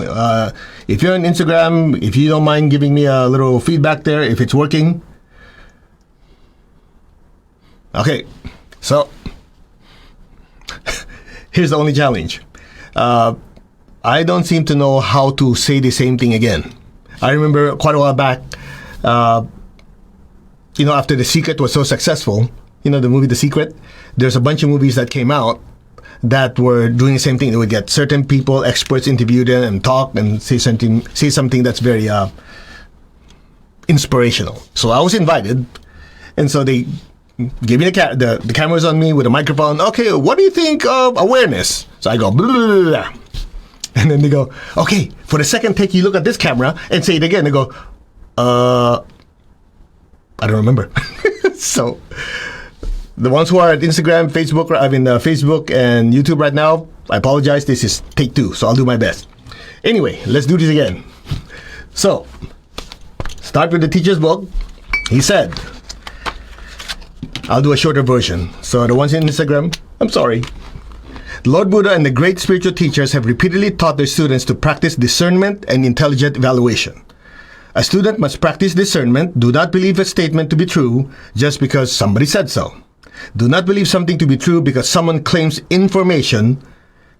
If you're on Instagram, if you don't mind giving me a little feedback there, if it's working. Okay, so here's the only challenge. I don't seem to know how to say the same thing again. I remember quite a while back, after The Secret was so successful, the movie The Secret, there's a bunch of movies that came out that were doing the same thing. They would get certain people, experts, interview them and talk and say something that's very inspirational. So I was invited, and so they gave me the cameras on me with a microphone. Okay, what do you think of awareness? So I go, blah, blah, blah, blah. And then they go, okay, for the second take, you look at this camera and say it again. They go, I don't remember. So the ones who are at Instagram, Facebook and YouTube right now, I apologize. This is take 2, so I'll do my best. Anyway, let's do this again. So, start with the teacher's book. He said, I'll do a shorter version. So the ones in Instagram, I'm sorry. Lord Buddha and the great spiritual teachers have repeatedly taught their students to practice discernment and intelligent evaluation. A student must practice discernment. Do not believe a statement to be true just because somebody said so. Do not believe something to be true because someone claims information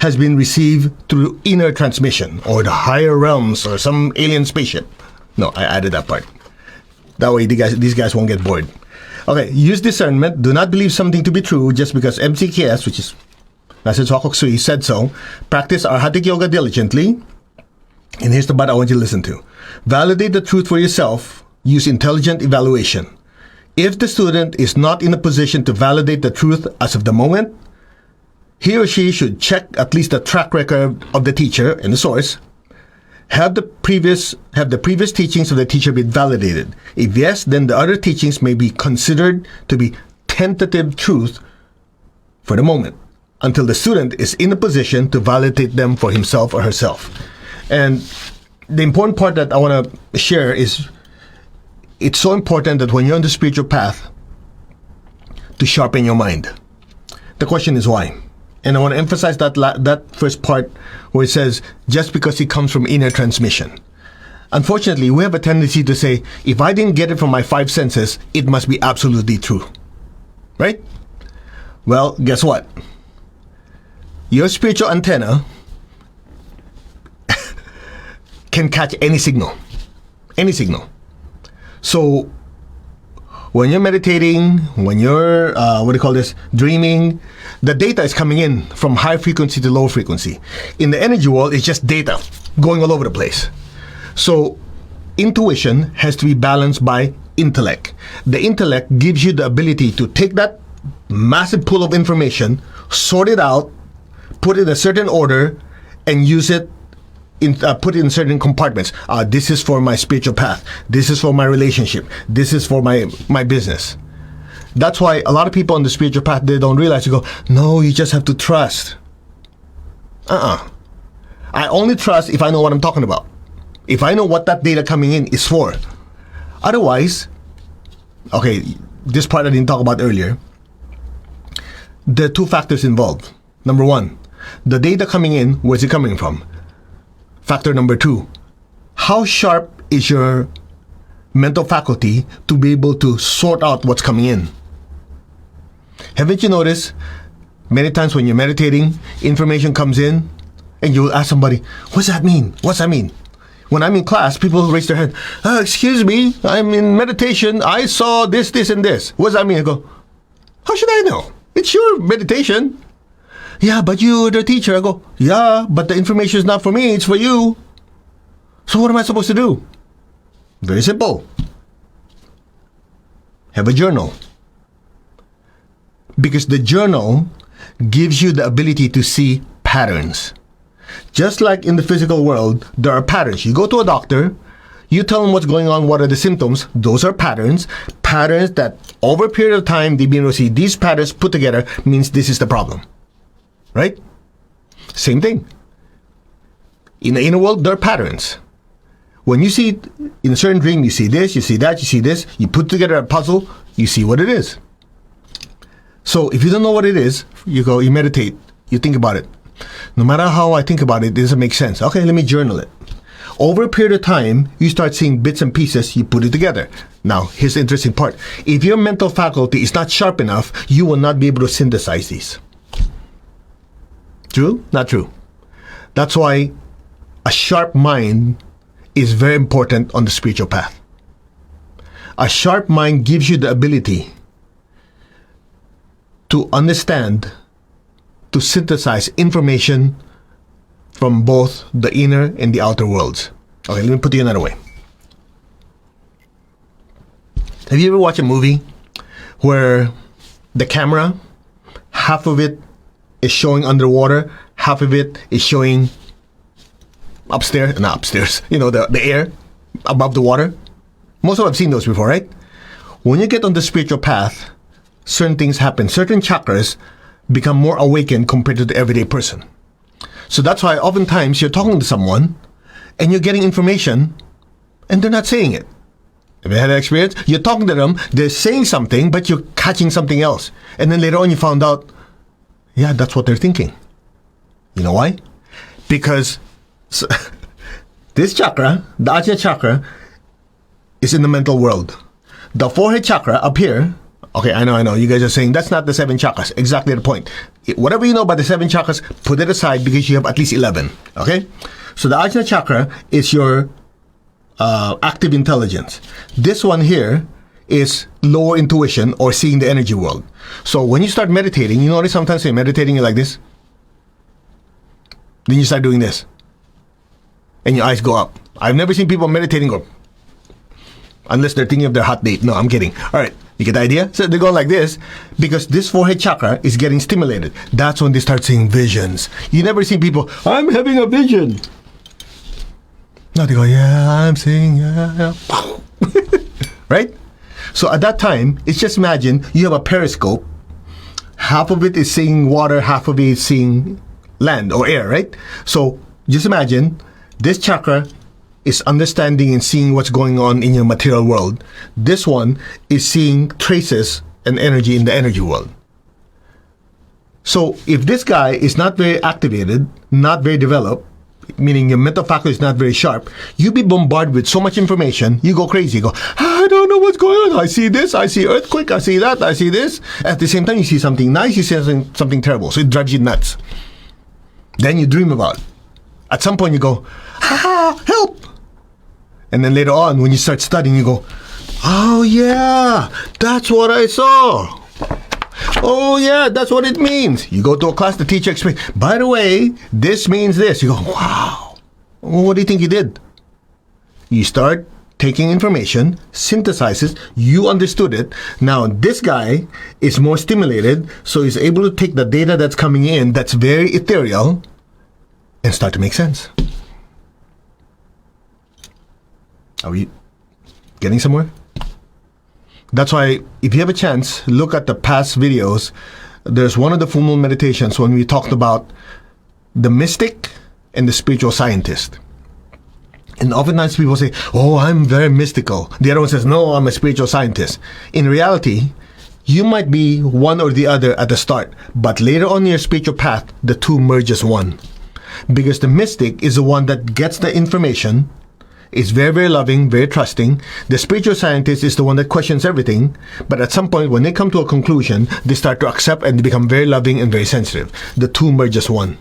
has been received through inner transmission or the higher realms or some alien spaceship. No, I added that part. That way these guys won't get bored. Okay, use discernment. Do not believe something to be true just because MCKS, which is Master Choa Sui, said so. Practice Arhatic Yoga diligently. And here's the part I want you to listen to. Validate the truth for yourself. Use intelligent evaluation. If the student is not in a position to validate the truth as of the moment, he or she should check at least the track record of the teacher and the source. Have the previous teachings of the teacher been validated? If yes, then the other teachings may be considered to be tentative truth for the moment, until the student is in a position to validate them for himself or herself. And the important part that I want to share is it's so important that when you're on the spiritual path to sharpen your mind. The question is why? And I want to emphasize that first part where it says, just because it comes from inner transmission. Unfortunately, we have a tendency to say, if I didn't get it from my 5 senses, it must be absolutely true. Right? Well, guess what? Your spiritual antenna can catch any signal. Any signal. So, when you're meditating, when you're, dreaming, the data is coming in from high frequency to low frequency. In the energy world, it's just data going all over the place. So, intuition has to be balanced by intellect. The intellect gives you the ability to take that massive pool of information, sort it out, put it in a certain order, and use it put it in certain compartments. This is for my spiritual path. This is for my relationship. This is for my business. That's why a lot of people on the spiritual path, they don't realize. You go, no, you just have to trust. I only trust if I know what I'm talking about. If I know what that data coming in is for. Otherwise, okay, this part I didn't talk about earlier. There are 2 factors involved. Number 1, the data coming in, where's it coming from? Factor number 2, how sharp is your mental faculty to be able to sort out what's coming in? Haven't you noticed many times when you're meditating, information comes in and you will ask somebody, what's that mean? What's that mean? When I'm in class, people raise their hand, excuse me, I'm in meditation, I saw this, this, and this. What's that mean? I go, how should I know? It's your meditation. Yeah, but you're the teacher. I go, yeah, but the information is not for me, it's for you. So what am I supposed to do? Very simple. Have a journal. Because the journal gives you the ability to see patterns. Just like in the physical world, there are patterns. You go to a doctor, you tell them what's going on, what are the symptoms. Those are patterns. Patterns that over a period of time, they've been able to see these patterns put together means this is the problem. Right? Same thing. In the inner world, there are patterns. When you see in a certain dream, you see this, you see that, you see this, you put together a puzzle, you see what it is. So if you don't know what it is, you go, you meditate, you think about it. No matter how I think about it, it doesn't make sense. Okay, let me journal it. Over a period of time, you start seeing bits and pieces, you put it together. Now, here's the interesting part. If your mental faculty is not sharp enough, you will not be able to synthesize these. True? Not true. That's why a sharp mind is very important on the spiritual path. A sharp mind gives you the ability to understand, to synthesize information from both the inner and the outer worlds. Okay, let me put it another way. Have you ever watched a movie where the camera, half of it is showing underwater, half of it is showing upstairs, not upstairs, the air above the water? Most of us have seen those before, right? When you get on the spiritual path, certain things happen. Certain chakras become more awakened compared to the everyday person. So that's why oftentimes you're talking to someone and you're getting information and they're not saying it. Have you had that experience? You're talking to them, they're saying something, but you're catching something else. And then later on you found out, yeah, that's what they're thinking. You know why? Because this chakra, the Ajna chakra, is in the mental world. The forehead chakra up here, okay, I know, you guys are saying that's not the 7 chakras. Exactly the point. Whatever you know about the 7 chakras, put it aside because you have at least 11, okay? So the Ajna chakra is your active intelligence. This one here is lower intuition or seeing the energy world. So when you start meditating, you notice sometimes you're meditating, you're like this. Then you start doing this. And your eyes go up. I've never seen people meditating go, unless they're thinking of their hot date. No, I'm kidding. All right, you get the idea? So they're going like this because this forehead chakra is getting stimulated. That's when they start seeing visions. You never see people, I'm having a vision. No, they go, yeah, I'm seeing, yeah. Right? So at that time, it's just imagine you have a periscope. Half of it is seeing water, half of it is seeing land or air, right? So just imagine this chakra is understanding and seeing what's going on in your material world. This one is seeing traces and energy in the energy world. So if this guy is not very activated, not very developed, meaning your mental faculty is not very sharp, you be bombarded with so much information, you go crazy. You go, I don't know what's going on. I see this, I see earthquake, I see that, I see this. At the same time, you see something nice, you see something terrible. So it drives you nuts. Then you dream about it. At some point you go, help! And then later on, when you start studying, you go, oh yeah, that's what I saw. Oh yeah, that's what it means. You go to a class, the teacher explains, by the way, this means this. You go, wow. Well, what do you think you did? You start taking information, synthesizes, you understood it. Now this guy is more stimulated, so he's able to take the data that's coming in that's very ethereal and start to make sense. Are we getting somewhere? That's why, if you have a chance, look at the past videos. There's one of the full moon meditations when we talked about the mystic and the spiritual scientist. And oftentimes people say, oh, I'm very mystical. The other one says, no, I'm a spiritual scientist. In reality, you might be one or the other at the start, but later on in your spiritual path, the two merge as one. Because the mystic is the one that gets the information, is very, very loving, very trusting. The spiritual scientist is the one that questions everything, but at some point when they come to a conclusion, they start to accept and they become very loving and very sensitive. The two merge as one.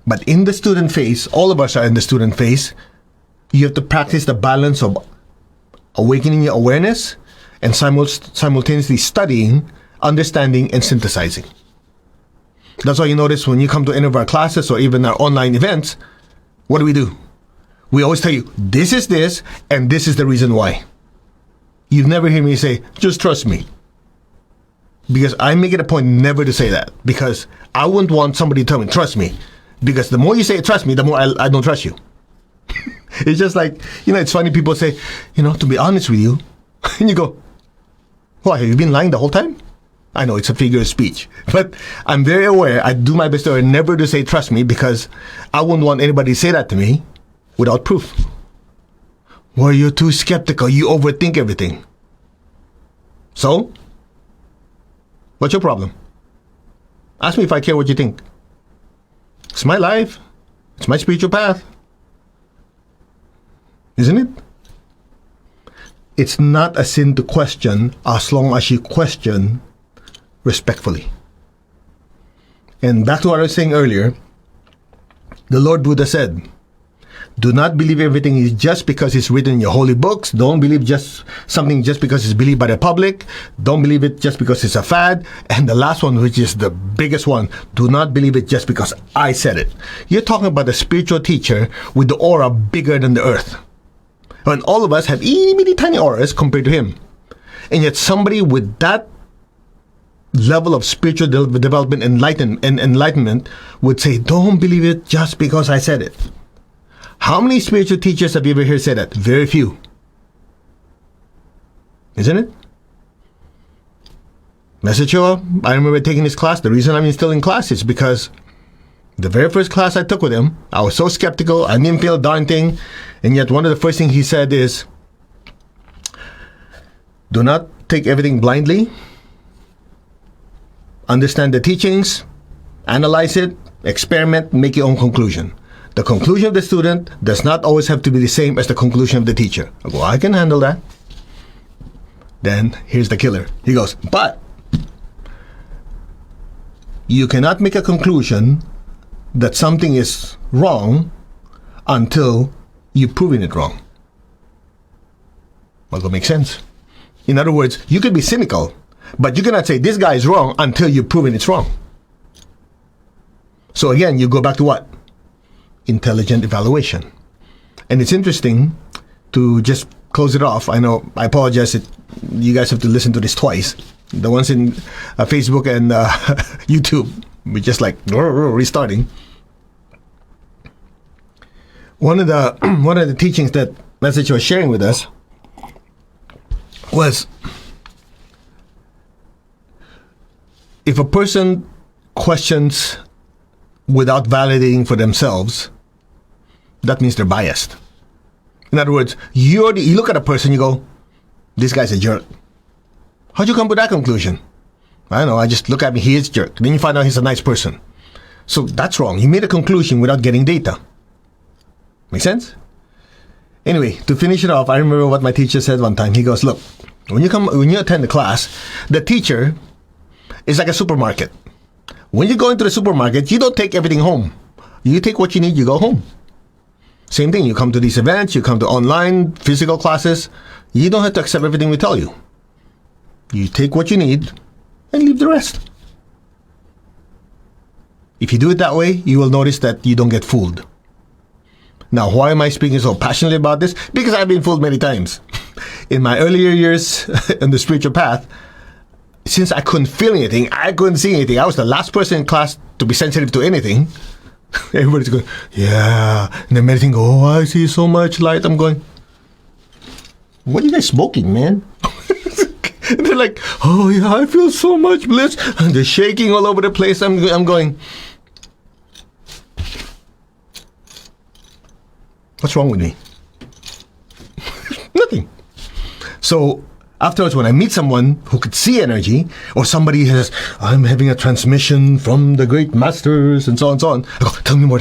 But in the student phase, all of us are in the student phase, you have to practice the balance of awakening your awareness and simultaneously studying, understanding, and synthesizing. That's why you notice when you come to any of our classes or even our online events, what do? We always tell you, this is this, and this is the reason why. You've never heard me say, just trust me. Because I make it a point never to say that. Because I wouldn't want somebody to tell me, trust me. Because the more you say trust me, the more I don't trust you. It's just like, it's funny, people say, to be honest with you. And you go, what, have you been lying the whole time? I know it's a figure of speech, but I'm very aware. I do my best to never to say trust me because I wouldn't want anybody to say that to me without proof. Well, you're too skeptical. You overthink everything. So, what's your problem? Ask me if I care what you think. It's my life. It's my spiritual path. Isn't it? It's not a sin to question as long as you question respectfully. And back to what I was saying earlier, the Lord Buddha said, do not believe everything is just because it's written in your holy books. Don't believe just something just because it's believed by the public. Don't believe it just because it's a fad. And the last one, which is the biggest one, do not believe it just because I said it. You're talking about a spiritual teacher with the aura bigger than the earth. And all of us have itty tiny auras compared to him. And yet somebody with that level of spiritual development and enlightenment would say, don't believe it just because I said it. How many spiritual teachers have you ever heard say that? Very few. Isn't it? Master Chou, I remember taking his class. The reason I'm still in class is because the very first class I took with him, I was so skeptical. I didn't feel a darn thing. And yet one of the first things he said is, do not take everything blindly. Understand the teachings, analyze it, experiment, make your own conclusion. The conclusion of the student does not always have to be the same as the conclusion of the teacher. I go, I can handle that. Then here's the killer. He goes, but you cannot make a conclusion that something is wrong until you've proven it wrong. Well, that makes sense. In other words, you could be cynical, but you cannot say this guy is wrong until you've proven it's wrong. So again, you go back to what? Intelligent evaluation. And it's interesting to just close it off. I know, I apologize that you guys have to listen to this twice. The ones in Facebook and YouTube, we're just like restarting. One of the teachings that Message was sharing with us was, if a person questions without validating for themselves, that means they're biased. In other words, you look at a person, you go, this guy's a jerk. How'd you come to that conclusion? I don't know, I just look at me, he is a jerk. Then you find out he's a nice person. So that's wrong. You made a conclusion without getting data. Make sense? Anyway, to finish it off, I remember what my teacher said one time. He goes, look, when you attend the class, the teacher is like a supermarket. When you go into the supermarket, you don't take everything home. You take what you need, you go home. Same thing, you come to these events, you come to online, physical classes. You don't have to accept everything we tell you. You take what you need and leave the rest. If you do it that way, you will notice that you don't get fooled. Now, why am I speaking so passionately about this? Because I've been fooled many times. In my earlier years in the spiritual path, since I couldn't feel anything, I couldn't see anything, I was the last person in class to be sensitive to anything. Everybody's going, yeah. And then meditating, oh, I see so much light. I'm going, what are you guys smoking, man? And they're like, oh, yeah, I feel so much bliss. And they're shaking all over the place. I'm going, what's wrong with me? Nothing. So afterwards, when I meet someone who could see energy, or somebody says, I'm having a transmission from the great masters, and so on and so on, I go, tell me more.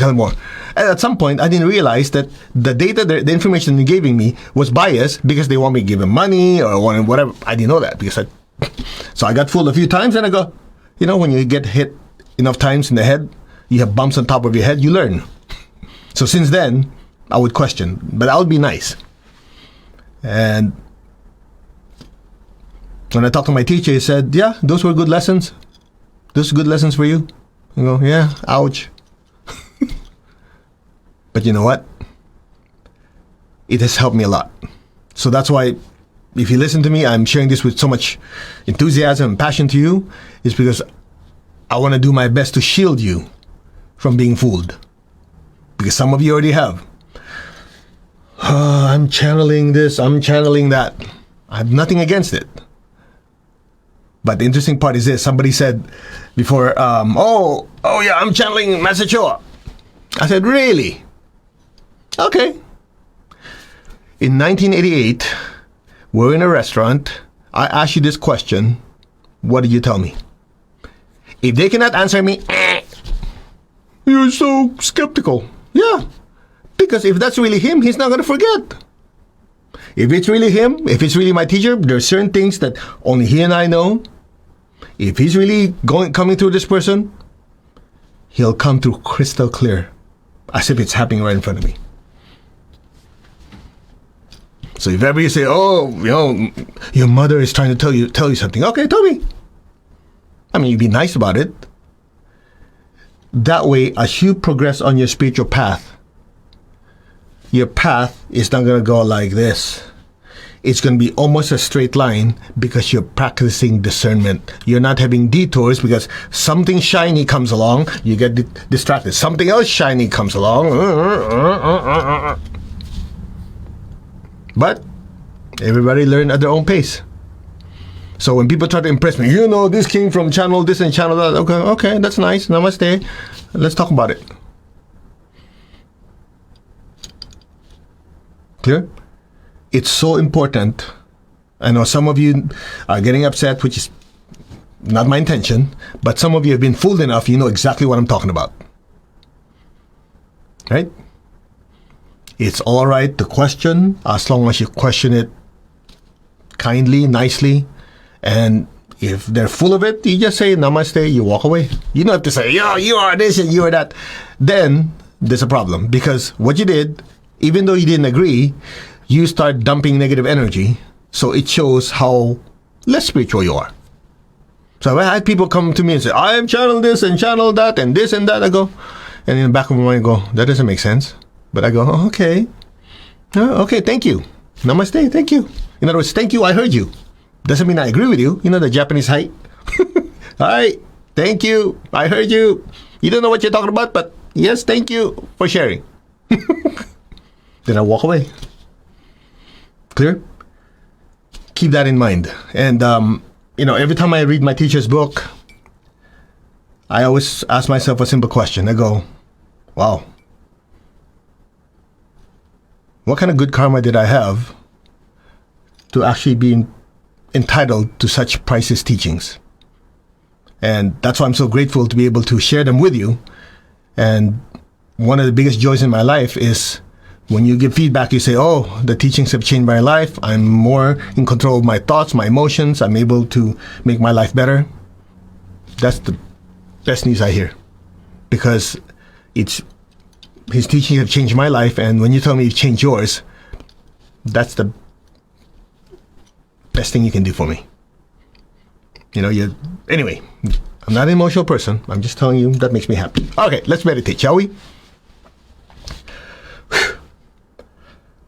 And at some point, I didn't realize that the data, the information they're giving me was biased because they want me to give them money or whatever. I didn't know that so I got fooled a few times, and I go, you know, when you get hit enough times in the head, you have bumps on top of your head, you learn. So since then, I would question, but I would be nice. And when I talked to my teacher, he said, yeah, those were good lessons. Those are good lessons for you. I go, yeah, ouch. But you know what? It has helped me a lot. So that's why, if you listen to me, I'm sharing this with so much enthusiasm and passion to you, is because I want to do my best to shield you from being fooled. Because some of you already have. I'm channeling this, I'm channeling that. I have nothing against it. But the interesting part is this. Somebody said before, oh yeah, I'm channeling Master Chou. I said, really? Okay. In 1988, we're in a restaurant. I asked you this question. What did you tell me? If they cannot answer me, you're so skeptical. Yeah, because if that's really him, he's not going to forget. If it's really him, if it's really my teacher, there's certain things that only he and I know. If he's really coming through this person, he'll come through crystal clear, as if it's happening right in front of me. So if ever you say, "Oh, your mother is trying to tell you something," okay, tell me. I mean, you be nice about it. That way, as you progress on your spiritual path, your path is not going to go like this. It's going to be almost a straight line because you're practicing discernment. You're not having detours because something shiny comes along, you get distracted. Something else shiny comes along. But everybody learn at their own pace. So when people try to impress me, this came from channel this and channel that. Okay, that's nice. Namaste. Let's talk about it. Clear? It's so important. I know some of you are getting upset, which is not my intention, but some of you have been fooled enough, you know exactly what I'm talking about. Right? It's all right to question, as long as you question it kindly, nicely, and if they're full of it, you just say namaste, you walk away. You don't have to say, you are this and you are that. Then there's a problem, because what you did, even though you didn't agree, you start dumping negative energy, so it shows how less spiritual you are. So I had people come to me and say, I am channel this and channel that and this and that. I go, and in the back of my mind I go, that doesn't make sense. But I go, okay. Okay, thank you. Namaste, thank you. In other words, thank you, I heard you. Doesn't mean I agree with you. You know the Japanese hi? Hi, thank you, I heard you. You don't know what you're talking about, but yes, thank you for sharing. Then I walk away. Clear? Keep that in mind. And, every time I read my teacher's book, I always ask myself a simple question. I go, wow, what kind of good karma did I have to actually be entitled to such priceless teachings? And that's why I'm so grateful to be able to share them with you. And one of the biggest joys in my life is when you give feedback, you say, oh, the teachings have changed my life. I'm more in control of my thoughts, my emotions. I'm able to make my life better. That's the best news I hear. Because his teachings have changed my life. And when you tell me it's changed yours, that's the best thing you can do for me. Anyway, I'm not an emotional person. I'm just telling you that makes me happy. Okay, let's meditate, shall we?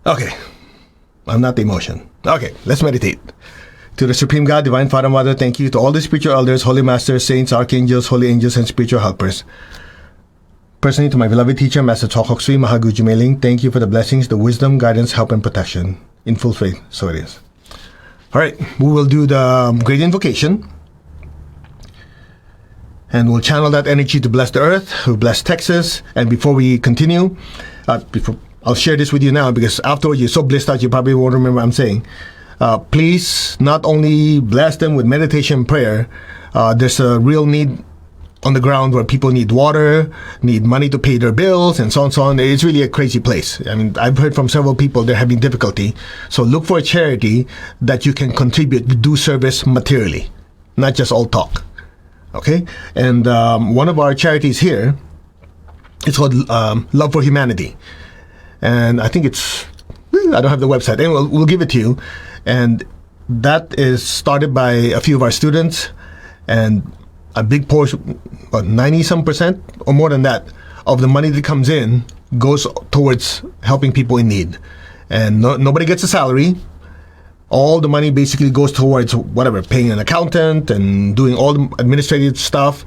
Okay, I'm not the emotion. Okay, let's meditate. To the Supreme God, Divine Father, Mother, thank you. To all the spiritual elders, holy masters, saints, archangels, holy angels, and spiritual helpers. Personally, to my beloved teacher, Master Chow Kok Sui Mahagu Jumeling, thank you for the blessings, the wisdom, guidance, help, and protection. In full faith, so it is. All right, we will do the great invocation. And we'll channel that energy to bless the earth, to bless Texas. And before we continue, I'll share this with you now, because afterwards you're so blissed out you probably won't remember what I'm saying. Please not only bless them with meditation and prayer. There's a real need on the ground where people need water, need money to pay their bills, and so on and so on. It's really a crazy place. I mean, I've heard from several people they're having difficulty. So look for a charity that you can contribute to do service materially, not just all talk. Okay? And one of our charities here, it's called Love for Humanity. And I think I don't have the website. Anyway, we'll give it to you. And that is started by a few of our students. And a big portion, 90-some% or more than that, of the money that comes in goes towards helping people in need. And nobody gets a salary. All the money basically goes towards whatever, paying an accountant and doing all the administrative stuff,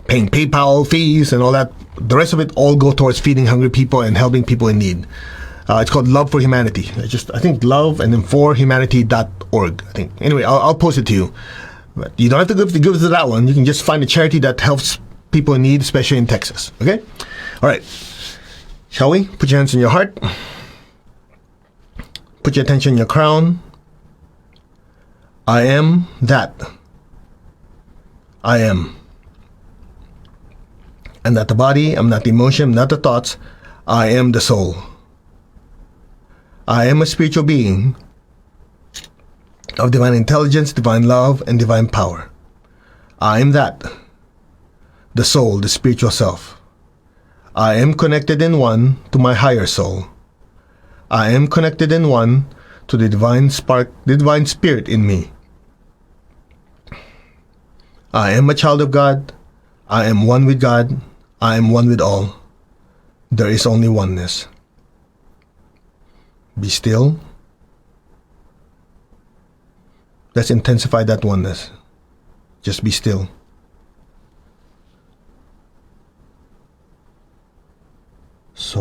paying PayPal fees and all that. The rest of it all go towards feeding hungry people and helping people in need. It's called Love for Humanity. I think love and then forhumanity.org. I think. Anyway, I'll post it to you. But you don't have to give to that one. You can just find a charity that helps people in need, especially in Texas. Okay? All right. Shall we? Put your hands on your heart. Put your attention on your crown. I am that. I am. I'm not the body, I'm not the emotion, I'm not the thoughts. I am the soul. I am a spiritual being of divine intelligence, divine love, and divine power. I am that. The soul, the spiritual self. I am connected in one to my higher soul. I am connected in one to the divine spark, the divine spirit in me. I am a child of God. I am one with God. I am one with all. There is only oneness. Be still. Let's intensify that oneness. Just be still. So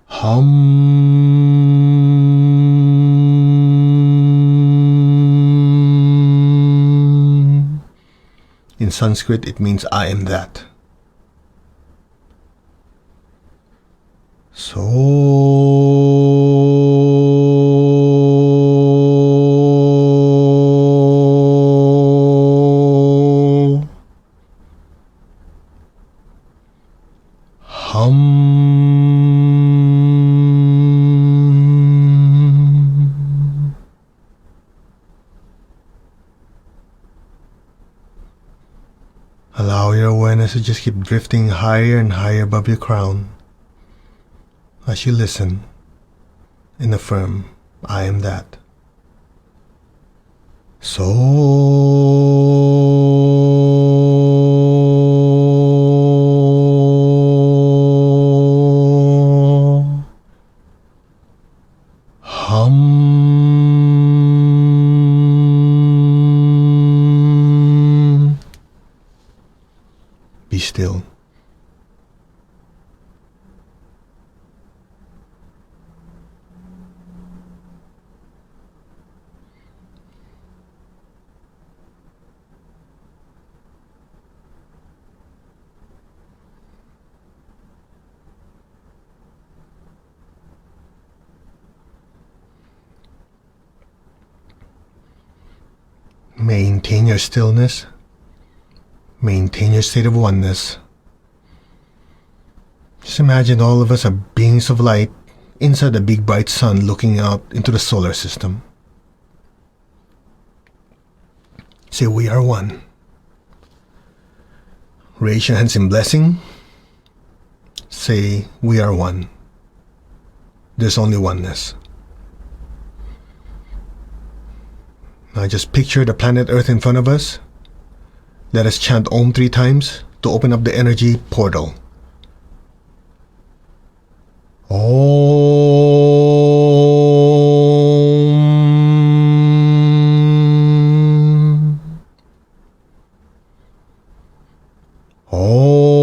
hum. In Sanskrit, it means I am that. So hum. Allow your awareness to just keep drifting higher and higher above your crown as you listen and affirm, I am that. So hum. Be still. Maintain your stillness. Maintain your state of oneness. Just imagine all of us are beings of light inside the big bright sun looking out into the solar system. Say, we are one. Raise your hands in blessing. Say, we are one. There's only oneness. Now just picture the planet Earth in front of us. Let us chant Om 3 times to open up the energy portal. Om. Om.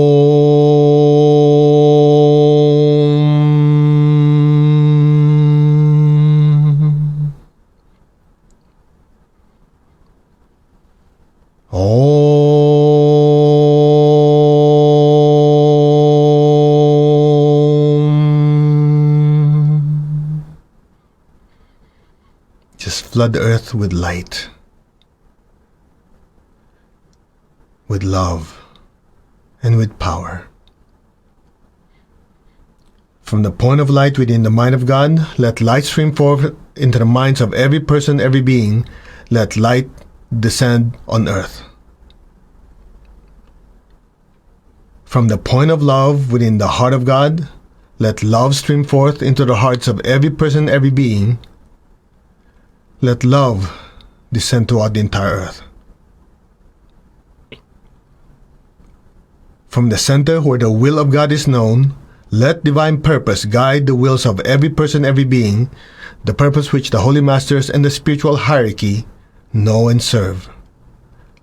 Om. Just flood the earth with light, with love, and with power. From the point of light within the mind of God, let light stream forth into the minds of every person, every being. Let light descend on earth. From the point of love within the heart of God, let love stream forth into the hearts of every person, every being. Let love descend throughout the entire earth. From the center where the will of God is known, let divine purpose guide the wills of every person, every being, the purpose which the Holy Masters and the spiritual hierarchy know and serve.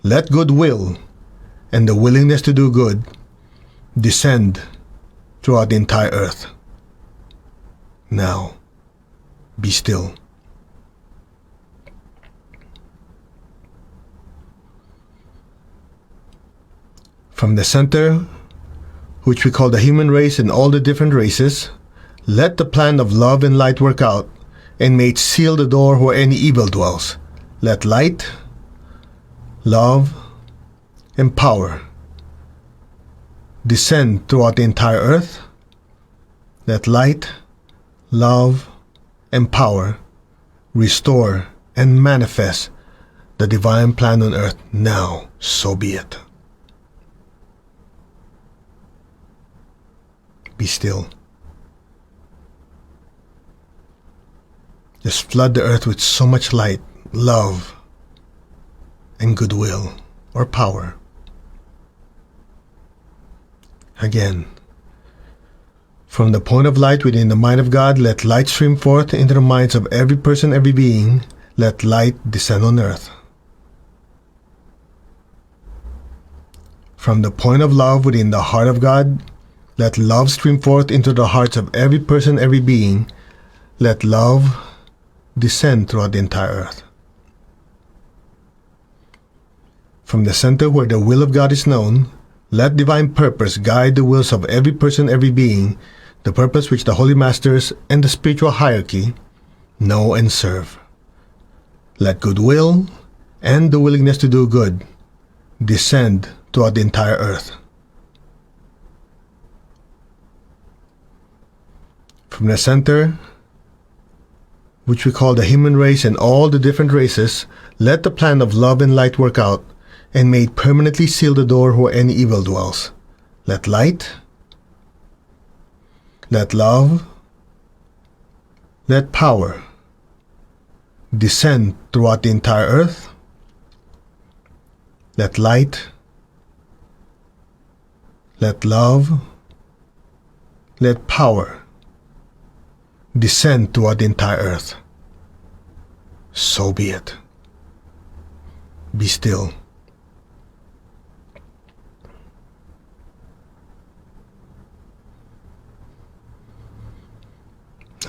Let goodwill and the willingness to do good descend throughout the entire earth. Now, be still. From the center which we call the human race and all the different races, let the plan of love and light work out, and may it seal the door where any evil dwells. Let light, love, and power descend throughout the entire earth. Let light, love, and power restore and manifest the divine plan on earth now. So be it. Be still. Just flood the earth with so much light, love, and goodwill or power. Again, from the point of light within the mind of God, let light stream forth into the minds of every person, every being. Let light descend on earth. From the point of love within the heart of God, let love stream forth into the hearts of every person, every being. Let love descend throughout the entire earth. From the center where the will of God is known, let divine purpose guide the wills of every person, every being, the purpose which the Holy Masters and the spiritual hierarchy know and serve. Let goodwill and the willingness to do good descend throughout the entire earth. From the center, which we call the human race and all the different races, let the plan of love and light work out, and may it permanently seal the door where any evil dwells. Let light, let love, let power descend throughout the entire earth. Let light, let love, let power descend throughout the entire earth. So be it. Be still.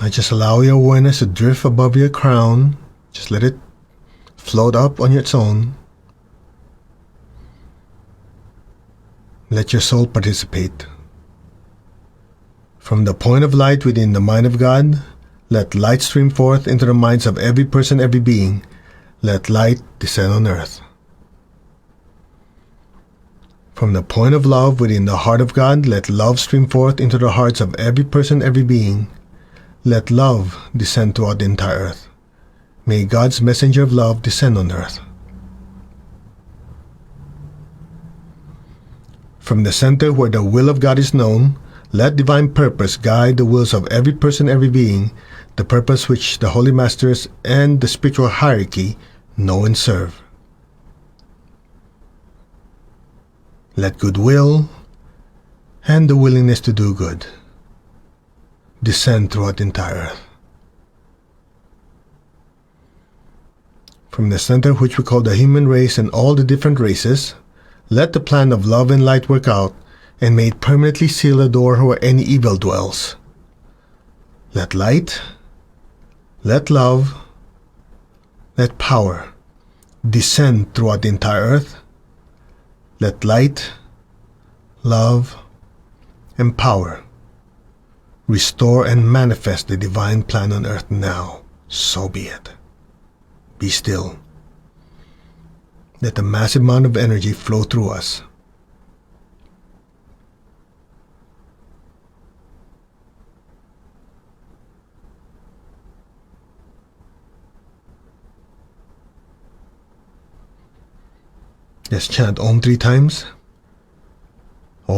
Now just allow your awareness to drift above your crown. Just let it float up on its own. Let your soul participate. From the point of light within the mind of God, let light stream forth into the minds of every person, every being. Let light descend on earth. From the point of love within the heart of God, let love stream forth into the hearts of every person, every being. Let love descend throughout the entire earth. May God's messenger of love descend on earth. From the center where the will of God is known, let divine purpose guide the wills of every person, every being, the purpose which the Holy Masters and the spiritual hierarchy know and serve. Let goodwill and the willingness to do good descend throughout the entire earth. From the center which we call the human race and all the different races, let the plan of love and light work out, and may it permanently seal the door where any evil dwells. Let light, let love, let power descend throughout the entire earth. Let light, love, and power restore and manifest the divine plan on earth now. So be it. Be still. Let the massive amount of energy flow through us. Let's chant Om 3 times. Om.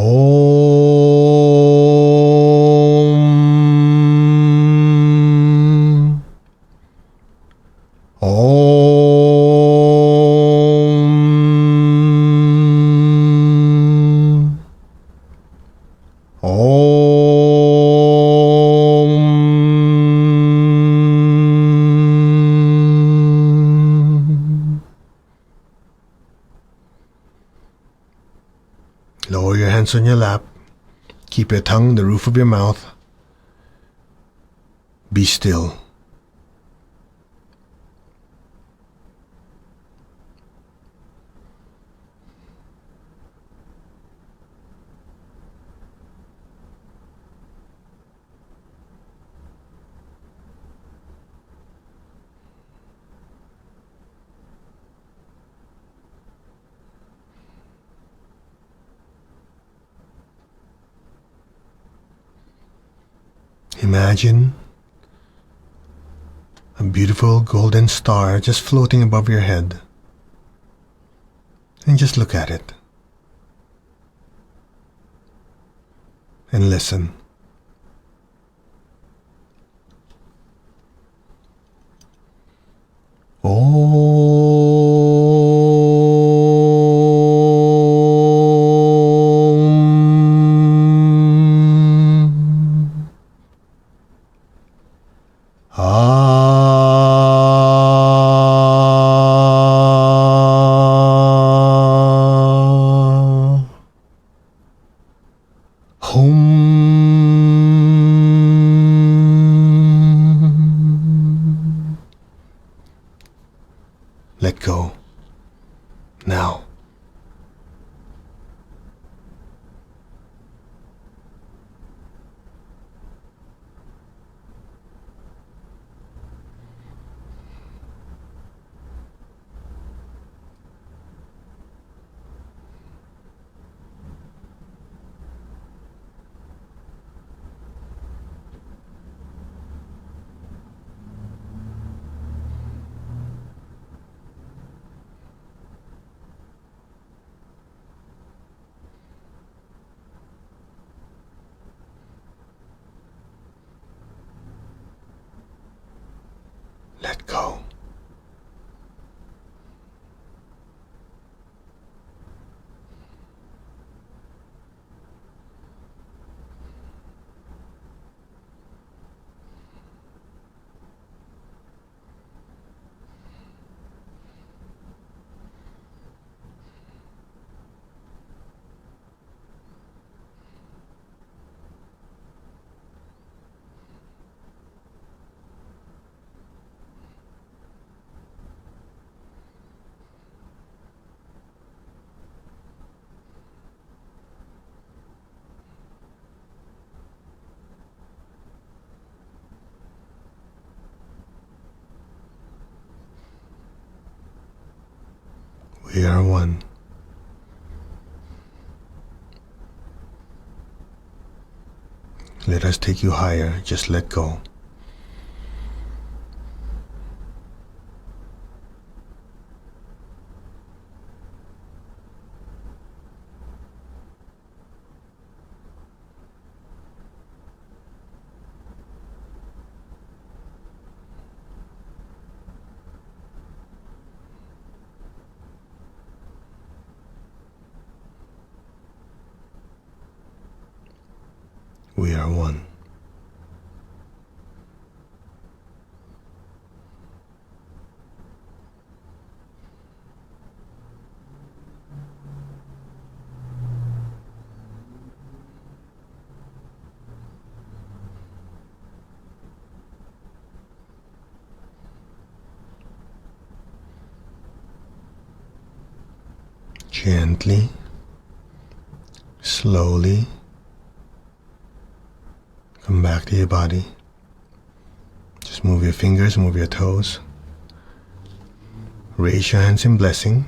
Om. Om. Lower your hands on your lap. Keep your tongue on the roof of your mouth. Be still. Imagine a beautiful golden star just floating above your head. And just look at it. And listen. Let go. Now. Let go. We are one. Let us take you higher. Just let go. We are one. Gently, slowly, come back to your body. Just move your fingers, move your toes. Raise your hands in blessing.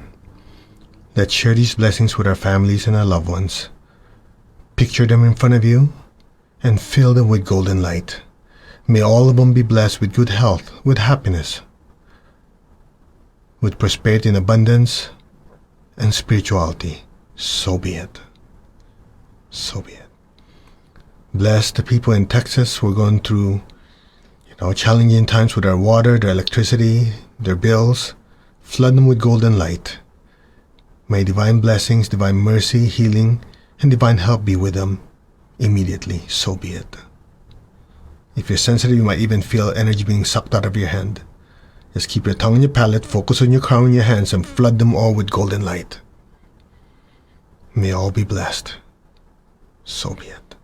Let's share these blessings with our families and our loved ones. Picture them in front of you and fill them with golden light. May all of them be blessed with good health, with happiness, with prosperity and abundance, and spirituality. So be it. So be it. Bless the people in Texas who are going through, challenging times with their water, their electricity, their bills. Flood them with golden light. May divine blessings, divine mercy, healing, and divine help be with them immediately. So be it. If you're sensitive, you might even feel energy being sucked out of your hand. Just keep your tongue on your palate, focus on your crown and your hands, and flood them all with golden light. May all be blessed. So be it.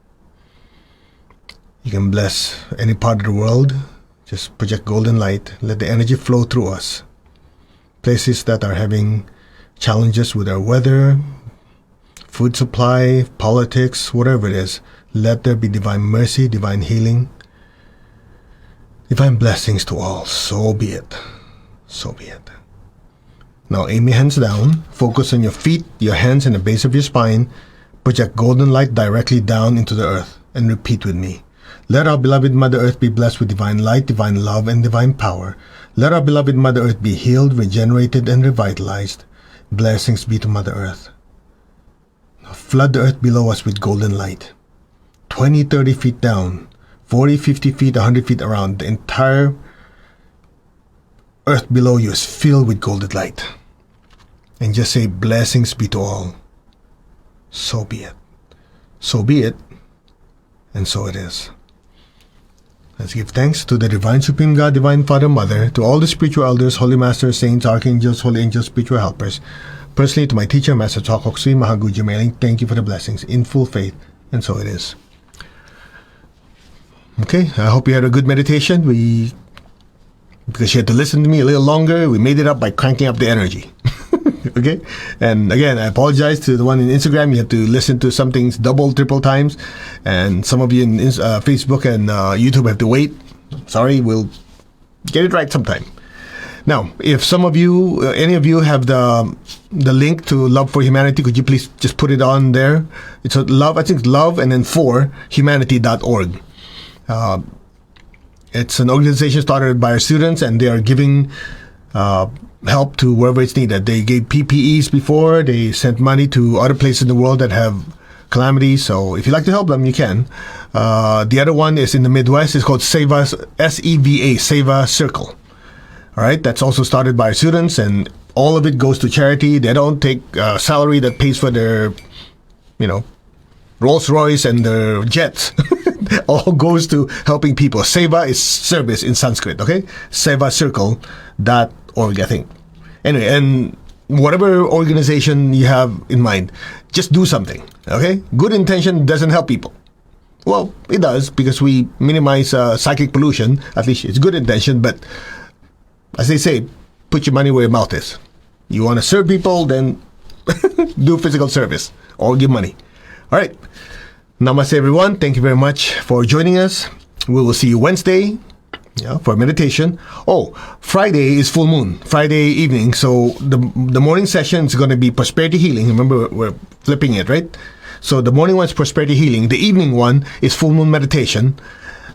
You can bless any part of the world. Just project golden light. Let the energy flow through us. Places that are having challenges with our weather, food supply, politics, whatever it is, let there be divine mercy, divine healing, divine blessings to all. So be it. So be it. Now aim your hands down. Focus on your feet, your hands, and the base of your spine. Project golden light directly down into the earth. And repeat with me. Let our beloved Mother Earth be blessed with divine light, divine love, and divine power. Let our beloved Mother Earth be healed, regenerated, and revitalized. Blessings be to Mother Earth. Flood the earth below us with golden light. 20, 30 feet down, 40, 50 feet, 100 feet around, the entire earth below you is filled with golden light. And just say, blessings be to all. So be it. So be it, and so it is. Let's give thanks to the Divine Supreme God, Divine Father, Mother, to all the spiritual elders, holy masters, saints, archangels, holy angels, spiritual helpers. Personally, to my teacher, Master Chou Sui Mahaguju Mailing, thank you for the blessings in full faith, and so it is. Okay, I hope you had a good meditation. Because you had to listen to me a little longer, we made it up by cranking up the energy. Okay, and again, I apologize to the one in Instagram. You have to listen to some things double, triple times, and some of you in Facebook and YouTube have to wait. Sorry, we'll get it right sometime. Now, if some of you, any of you have the link to Love for Humanity, could you please just put it on there? It's a love, I think love and then for humanity.org. It's an organization started by our students, and they are giving help to wherever it's needed. They gave PPEs before. They sent money to other places in the world that have calamities. So if you'd like to help them, you can. The other one is in the Midwest. It's called SEVA, S-E-V-A, SEVA Circle. All right, that's also started by our students, and all of it goes to charity. They don't take salary that pays for their, Rolls Royce and their jets. All goes to helping people. Seva is service in Sanskrit, okay? SevaCircle.org, I think. Anyway, and whatever organization you have in mind, just do something, okay? Good intention doesn't help people. Well, it does, because we minimize psychic pollution. At least it's good intention, but as they say, put your money where your mouth is. You want to serve people, then do physical service or give money. All right. Namaste, everyone. Thank you very much for joining us. We will see you Wednesday for meditation. Oh, Friday is full moon, Friday evening. So the morning session is going to be prosperity healing. Remember, we're flipping it, right? So the morning one is prosperity healing. The evening one is full moon meditation.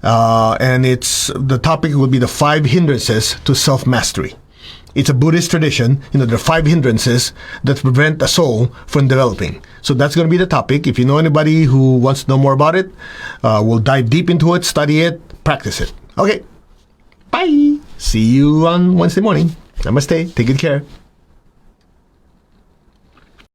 And the topic will be the 5 hindrances to self-mastery. It's a Buddhist tradition. There are 5 hindrances that prevent a soul from developing. So that's going to be the topic. If you know anybody who wants to know more about it, we'll dive deep into it, study it, practice it. Okay. Bye. See you on Wednesday morning. Namaste. Take good care.